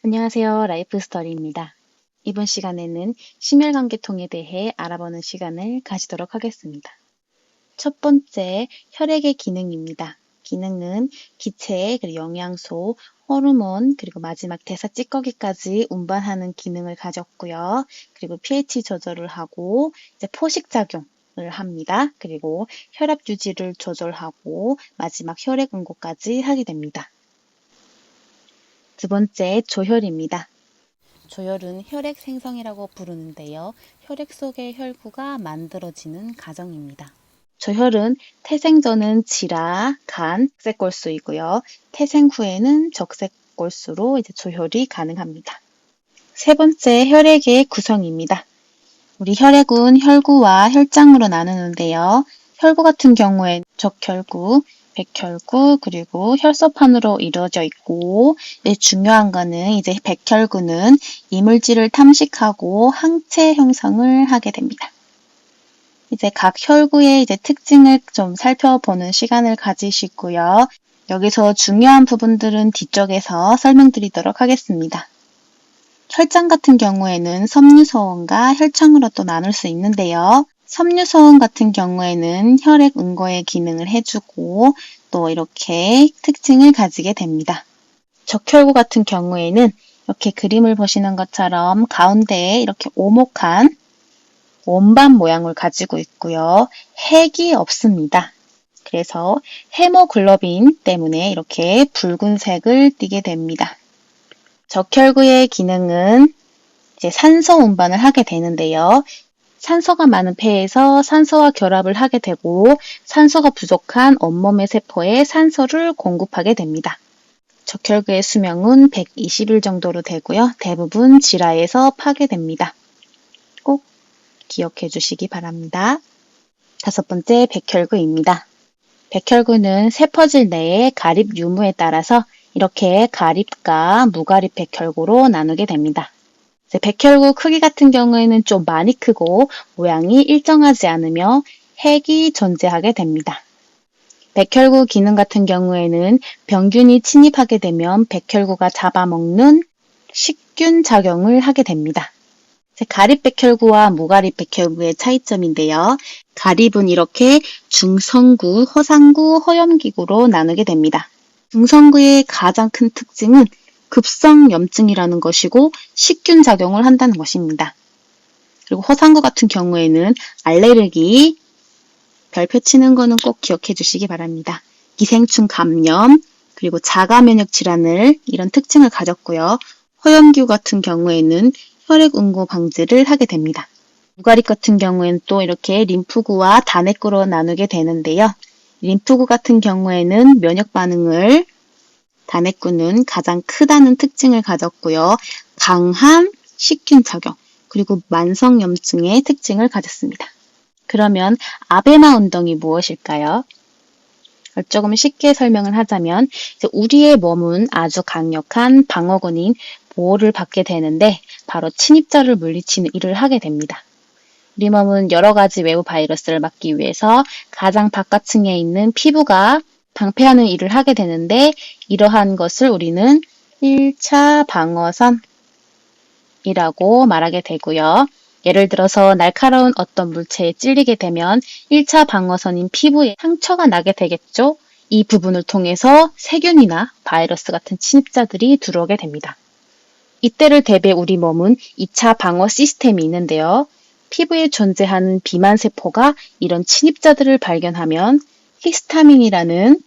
안녕하세요. 라이프스토리입니다. 이번 시간에는 심혈관계통에 대해 알아보는 시간을 가지도록 하겠습니다. 첫 번째, 혈액의 기능입니다. 기능은 기체, 그리고 영양소, 호르몬, 그리고 마지막 대사 찌꺼기까지 운반하는 기능을 가졌고요. 그리고 pH 조절을 하고 이제 포식작용을 합니다. 그리고 혈압 유지를 조절하고 마지막 혈액 응고까지 하게 됩니다. 두 번째, 조혈입니다. 조혈은 혈액 생성이라고 부르는데요. 혈액 속의 혈구가 만들어지는 과정입니다. 조혈은 태생 전은 지라, 간, 적색골수이고요. 태생 후에는 적색골수로 조혈이 가능합니다. 세 번째, 혈액의 구성입니다. 우리 혈액은 혈구와 혈장으로 나누는데요. 혈구 같은 경우에 적혈구, 백혈구, 그리고 혈소판으로 이루어져 있고, 중요한 거는 백혈구는 이물질을 탐식하고 항체 형성을 하게 됩니다. 각 혈구의 특징을 좀 살펴보는 시간을 가지시고요. 여기서 중요한 부분들은 뒤쪽에서 설명드리도록 하겠습니다. 혈장 같은 경우에는 섬유소원과 혈청으로 또 나눌 수 있는데요. 섬유소원 같은 경우에는 혈액 응고의 기능을 해주고 또 이렇게 특징을 가지게 됩니다. 적혈구 같은 경우에는 이렇게 그림을 보시는 것처럼 가운데에 이렇게 오목한 원반 모양을 가지고 있고요. 핵이 없습니다. 그래서 헤모글로빈 때문에 이렇게 붉은색을 띠게 됩니다. 적혈구의 기능은 산소 운반을 하게 되는데요. 산소가 많은 폐에서 산소와 결합을 하게 되고 산소가 부족한 온몸의 세포에 산소를 공급하게 됩니다. 적혈구의 수명은 120일 정도로 되고요. 대부분 질화에서 파괴됩니다. 꼭 기억해 주시기 바랍니다. 다섯 번째, 백혈구입니다. 백혈구는 세포질 내의 가립 유무에 따라서 이렇게 가립과 무가립 백혈구로 나누게 됩니다. 백혈구 크기 같은 경우에는 좀 많이 크고 모양이 일정하지 않으며 핵이 존재하게 됩니다. 백혈구 기능 같은 경우에는 병균이 침입하게 되면 백혈구가 잡아먹는 식균 작용을 하게 됩니다. 가립 백혈구와 무가립 백혈구의 차이점인데요. 가립은 이렇게 중성구, 허상구, 허염기구로 나누게 됩니다. 중성구의 가장 큰 특징은 급성염증이라는 것이고 식균 작용을 한다는 것입니다. 그리고 허상구 같은 경우에는 알레르기, 별표 치는 거는 꼭 기억해 주시기 바랍니다. 기생충 감염, 그리고 자가 면역 질환을 이런 특징을 가졌고요. 허염기구 같은 경우에는 혈액 응고 방지를 하게 됩니다. 무가립 같은 경우에는 또 이렇게 림프구와 단핵구로 나누게 되는데요. 림프구 같은 경우에는 면역 반응을 단핵구는 가장 크다는 특징을 가졌고요. 강한 식균 작용, 그리고 만성염증의 특징을 가졌습니다. 그러면 아베마 운동이 무엇일까요? 조금 쉽게 설명을 하자면 우리의 몸은 아주 강력한 방어군인 보호를 받게 되는데 바로 침입자를 물리치는 일을 하게 됩니다. 우리 몸은 여러 가지 외부 바이러스를 막기 위해서 가장 바깥층에 있는 피부가 방패하는 일을 하게 되는데 이러한 것을 우리는 1차 방어선이라고 말하게 되고요. 예를 들어서 날카로운 어떤 물체에 찔리게 되면 1차 방어선인 피부에 상처가 나게 되겠죠. 이 부분을 통해서 세균이나 바이러스 같은 침입자들이 들어오게 됩니다. 이때를 대비해 우리 몸은 2차 방어 시스템이 있는데요. 피부에 존재하는 비만세포가 이런 침입자들을 발견하면 히스타민이라는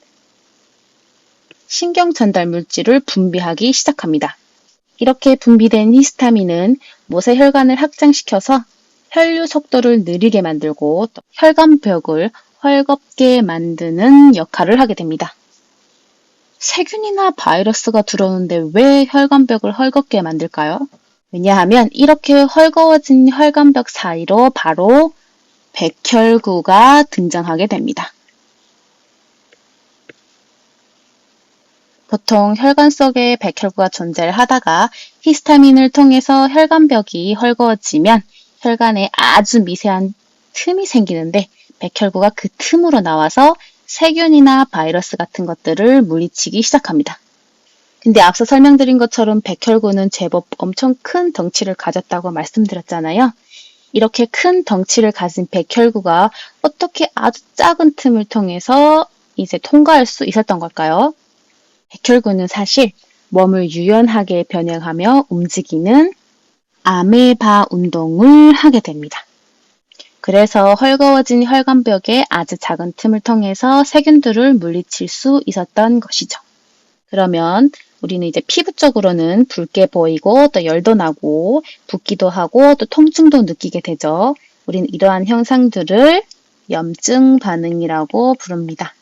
신경전달 물질을 분비하기 시작합니다. 이렇게 분비된 히스타민은 모세혈관을 확장시켜서 혈류 속도를 느리게 만들고 또 혈관벽을 헐겁게 만드는 역할을 하게 됩니다. 세균이나 바이러스가 들어오는데 왜 혈관벽을 헐겁게 만들까요? 왜냐하면 이렇게 헐거워진 혈관벽 사이로 바로 백혈구가 등장하게 됩니다. 보통 혈관 속에 백혈구가 존재를 하다가 히스타민을 통해서 혈관벽이 헐거워지면 혈관에 아주 미세한 틈이 생기는데 백혈구가 그 틈으로 나와서 세균이나 바이러스 같은 것들을 물리치기 시작합니다. 근데 앞서 설명드린 것처럼 백혈구는 제법 엄청 큰 덩치를 가졌다고 말씀드렸잖아요. 이렇게 큰 덩치를 가진 백혈구가 어떻게 아주 작은 틈을 통해서 이제 통과할 수 있었던 걸까요? 백혈구는 사실 몸을 유연하게 변형하며 움직이는 아메바 운동을 하게 됩니다. 그래서 헐거워진 혈관벽에 아주 작은 틈을 통해서 세균들을 물리칠 수 있었던 것이죠. 그러면 우리는 이제 피부 쪽으로는 붉게 보이고 또 열도 나고 붓기도 하고 또 통증도 느끼게 되죠. 우리는 이러한 현상들을 염증 반응이라고 부릅니다.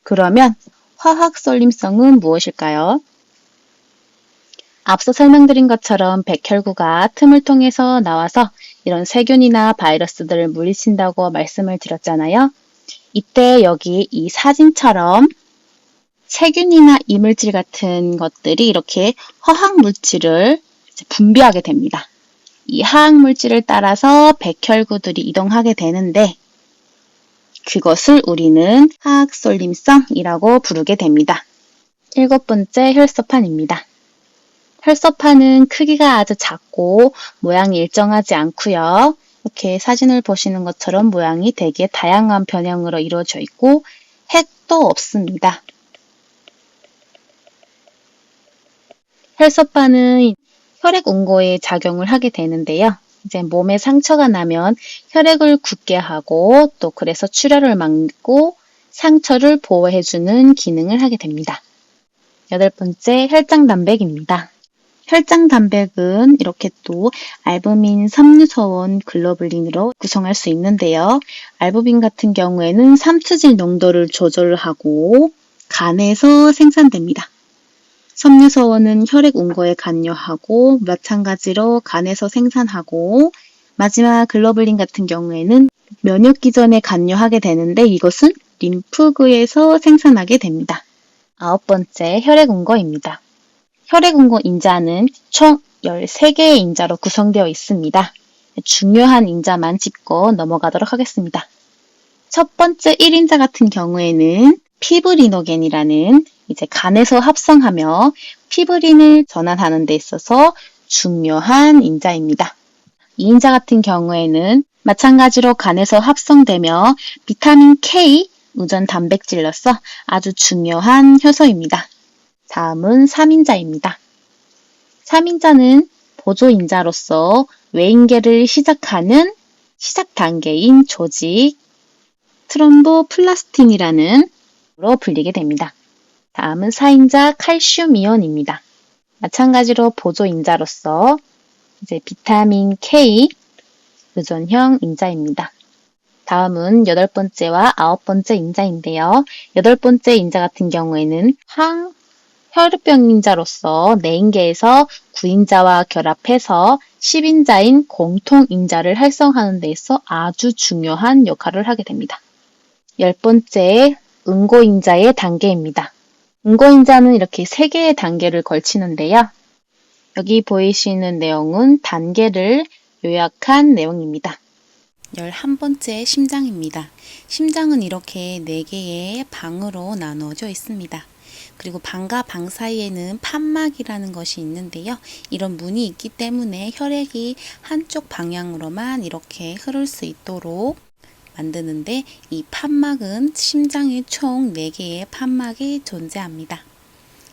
그러면 화학 쏠림성은 무엇일까요? 앞서 설명드린 것처럼 백혈구가 틈을 통해서 나와서 이런 세균이나 바이러스들을 물리친다고 말씀을 드렸잖아요. 이때 여기 이 사진처럼 세균이나 이물질 같은 것들이 이렇게 화학물질을 분비하게 됩니다. 이 화학물질을 따라서 백혈구들이 이동하게 되는데 그것을 우리는 화학쏠림성이라고 부르게 됩니다. 7번째 혈소판입니다. 혈소판은 크기가 아주 작고 모양이 일정하지 않고요. 이렇게 사진을 보시는 것처럼 모양이 되게 다양한 변형으로 이루어져 있고 핵도 없습니다. 혈소판은 혈액 온고에 작용을 하게 되는데요. 이제 몸에 상처가 나면 혈액을 굳게 하고 또 그래서 출혈을 막고 상처를 보호해주는 기능을 하게 됩니다. 8번째 혈장단백입니다. 혈장단백은 이렇게 또 알부민, 섬유소원, 글로불린으로 구성할 수 있는데요. 알부민 같은 경우에는 삼투질 농도를 조절하고 간에서 생산됩니다. 섬유소원은 혈액 온고에 관여하고 마찬가지로 간에서 생산하고 마지막 글로불린 같은 경우에는 면역기전에 관여하게 되는데 이것은 림프구에서 생산하게 됩니다. 9번째 혈액 온고입니다. 혈액 온고 인자는 총 13개의 인자로 구성되어 있습니다. 중요한 인자만 짚고 넘어가도록 하겠습니다. 첫 번째 1인자 같은 경우에는 피브리노겐이라는 이제 간에서 합성하며 피브린을 전환하는 데 있어서 중요한 인자입니다. 2인자 같은 경우에는 마찬가지로 간에서 합성되며 비타민 K 우전 단백질로서 아주 중요한 효소입니다. 다음은 3인자입니다. 3인자는 보조인자로서 외인계를 시작하는 시작 단계인 조직 트롬보플라스틴이라는 로 불리게 됩니다. 다음은 4인자 칼슘 이온입니다. 마찬가지로 보조인자로서 이제 비타민 K 의존형 인자입니다. 다음은 8번째와 9번째 인자인데요. 8번째 인자 같은 경우에는 혈우병 인자로서 4인계에서 9인자와 결합해서 10인자인 공통인자를 활성화하는 데 있어 아주 중요한 역할을 하게 됩니다. 10번째 응고인자의 단계입니다. 응고인자는 이렇게 3개의 단계를 걸치는데요. 여기 보이시는 내용은 단계를 요약한 내용입니다. 11번째 심장입니다. 심장은 이렇게 4개의 방으로 나누어져 있습니다. 그리고 방과 방 사이에는 판막이라는 것이 있는데요. 이런 문이 있기 때문에 혈액이 한쪽 방향으로만 이렇게 흐를 수 있도록 만드는데 이 판막은 심장에 총 4개의 판막이 존재합니다.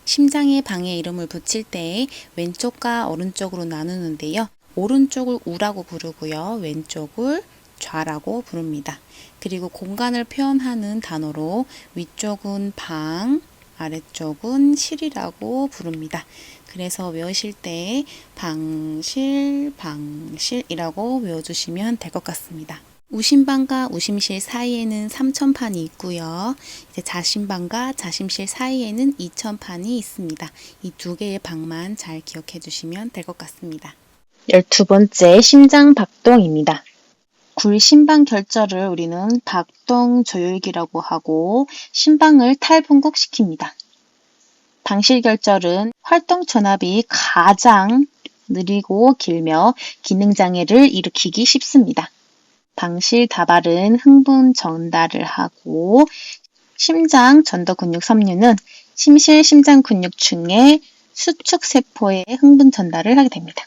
심장의 방에 이름을 붙일 때 왼쪽과 오른쪽으로 나누는데요. 오른쪽을 우라고 부르고요. 왼쪽을 좌라고 부릅니다. 그리고 공간을 표현하는 단어로 위쪽은 방, 아래쪽은 실이라고 부릅니다. 그래서 외우실 때 방실, 방실이라고 외워주시면 될 것 같습니다. 우심방과 우심실 사이에는 삼천판이 있고요. 이제 자심방과 자심실 사이에는 이천판이 있습니다. 이 2개의 방만 잘 기억해 주시면 될 것 같습니다. 12번째 심장 박동입니다. 굴심방 결절을 우리는 박동 조율기라고 하고 심방을 탈분국시킵니다. 방실 결절은 활동 전압이 가장 느리고 길며 기능장애를 일으키기 쉽습니다. 방실 다발은 흥분 전달을 하고 심장 전도 근육 섬유는 심실 심장 근육층의 수축 세포에 흥분 전달을 하게 됩니다.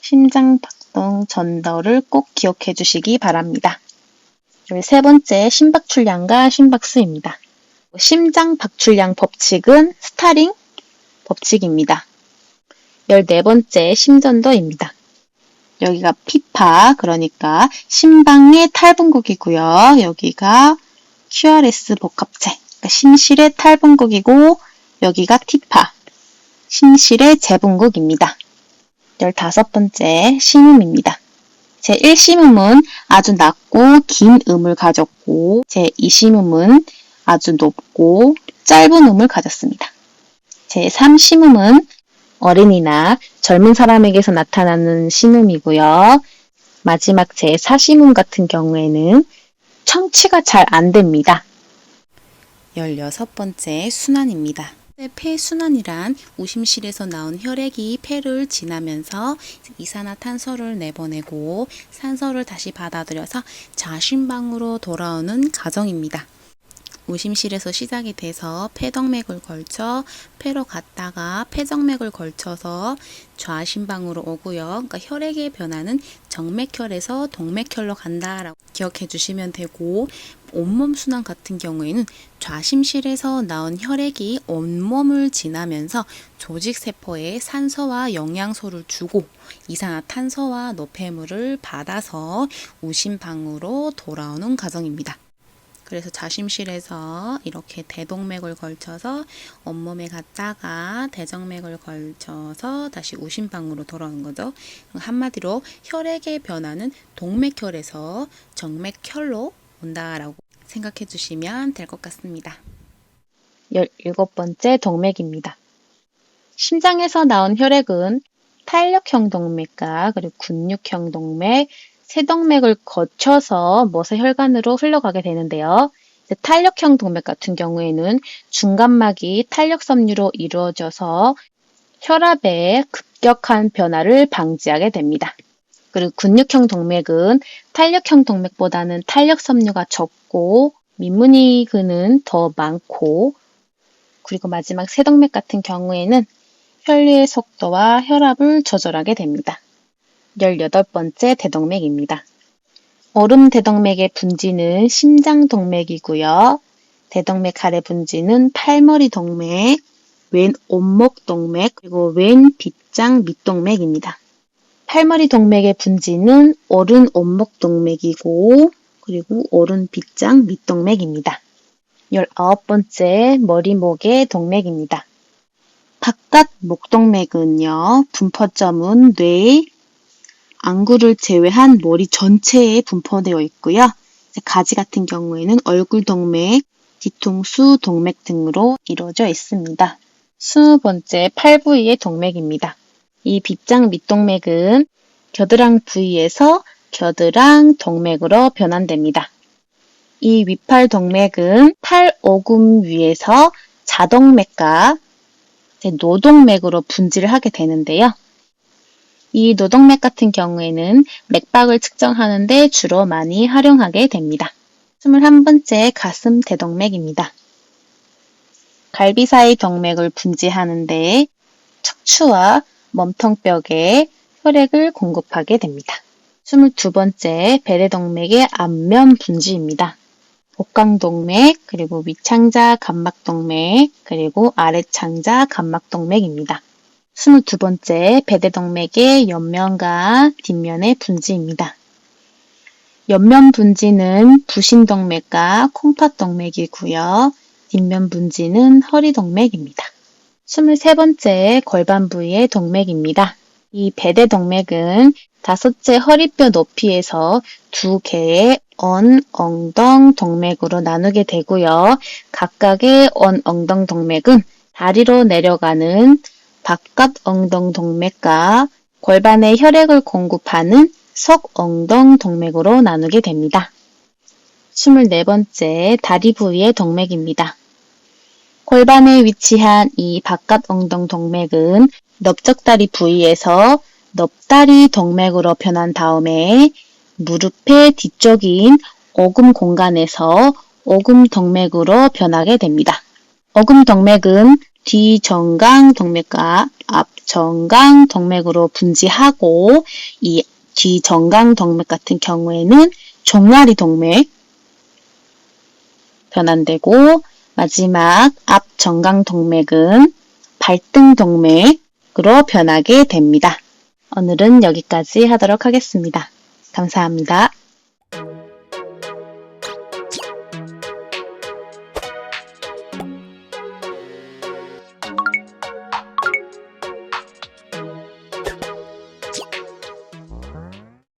심장 박동 전달을 꼭 기억해 주시기 바랍니다. 세 번째, 심박출량과 심박수입니다. 심장 박출량 법칙은 스타링 법칙입니다. 14번째, 심전도입니다. 여기가 피파, 그러니까 심방의 탈분국이고요. 여기가 QRS 복합체, 그러니까 심실의 탈분국이고 여기가 티파, 심실의 재분국입니다. 15번째, 심음입니다. 제1심음은 아주 낮고 긴 음을 가졌고 제2심음은 아주 높고 짧은 음을 가졌습니다. 제3심음은 어린이나 젊은 사람에게서 나타나는 신음이고요. 마지막 제4심음 같은 경우에는 청취가 잘 안 됩니다. 16번째 순환입니다. 폐순환이란 우심실에서 나온 혈액이 폐를 지나면서 이산화탄소를 내보내고 산소를 다시 받아들여서 좌심방으로 돌아오는 과정입니다. 우심실에서 시작이 돼서 폐동맥을 걸쳐 폐로 갔다가 폐정맥을 걸쳐서 좌심방으로 오고요. 그러니까 혈액의 변화는 정맥혈에서 동맥혈로 간다라고 기억해 주시면 되고, 온몸 순환 같은 경우에는 좌심실에서 나온 혈액이 온몸을 지나면서 조직세포에 산소와 영양소를 주고 이산화탄소와 노폐물을 받아서 우심방으로 돌아오는 과정입니다. 그래서 좌심실에서 이렇게 대동맥을 걸쳐서 온몸에 갔다가 대정맥을 걸쳐서 다시 우심방으로 돌아오는 거죠. 한마디로 혈액의 변화는 동맥혈에서 정맥혈로 온다라고 생각해 주시면 될 것 같습니다. 17번째, 동맥입니다. 심장에서 나온 혈액은 탄력형 동맥과 그리고 근육형 동맥, 세동맥을 거쳐서 모세혈관으로 흘러가게 되는데요. 탄력형 동맥 같은 경우에는 중간막이 탄력 섬유로 이루어져서 혈압의 급격한 변화를 방지하게 됩니다. 그리고 근육형 동맥은 탄력형 동맥보다는 탄력 섬유가 적고 민문이 근은 더 많고, 그리고 마지막 세동맥 같은 경우에는 혈류의 속도와 혈압을 조절하게 됩니다. 18번째, 대동맥입니다. 오름 대동맥의 분지는 심장 동맥이고요. 대동맥 아래 분지는 팔머리 동맥, 왼 온목 동맥, 그리고 왼 빗장 밑동맥입니다. 팔머리 동맥의 분지는 오른 온목 동맥이고 그리고 오른 빗장 밑동맥입니다. 19번째, 머리목의 동맥입니다. 바깥 목동맥은요, 분포점은 뇌, 안구를 제외한 머리 전체에 분포되어 있고요. 가지 같은 경우에는 얼굴 동맥, 뒤통수 동맥 등으로 이루어져 있습니다. 20번째, 팔 부위의 동맥입니다. 이 빗장 밑동맥은 겨드랑 부위에서 겨드랑 동맥으로 변환됩니다. 이 위팔 동맥은 팔 오금 위에서 자동맥과 노동맥으로 분지를 하게 되는데요. 이 노동맥 같은 경우에는 맥박을 측정하는 데 주로 많이 활용하게 됩니다. 21번째, 가슴 대동맥입니다. 갈비 사이 동맥을 분지하는 데 척추와 몸통벽에 혈액을 공급하게 됩니다. 22번째, 배대동맥의 앞면 분지입니다. 복강동맥, 그리고 위창자 감막동맥, 그리고 아래창자 감막동맥입니다. 22번째, 배대동맥의 옆면과 뒷면의 분지입니다. 옆면 분지는 부신동맥과 콩팥동맥이고요. 뒷면 분지는 허리동맥입니다. 23번째, 골반 부위의 동맥입니다. 이 배대동맥은 다섯째 허리뼈 높이에서 두 개의 언엉덩 동맥으로 나누게 되고요. 각각의 언엉덩 동맥은 다리로 내려가는 바깥 엉덩 동맥과 골반에 혈액을 공급하는 속엉덩 동맥으로 나누게 됩니다. 24번째, 다리 부위의 동맥입니다. 골반에 위치한 이 바깥 엉덩 동맥은 넓적다리 부위에서 넓다리 동맥으로 변한 다음에 무릎의 뒤쪽인 오금 공간에서 오금 동맥으로 변하게 됩니다. 어금동맥은 뒤정강동맥과 앞정강동맥으로 분지하고 이 뒤정강동맥 같은 경우에는 종아리동맥 변환되고 마지막 앞정강동맥은 발등동맥으로 변하게 됩니다. 오늘은 여기까지 하도록 하겠습니다. 감사합니다.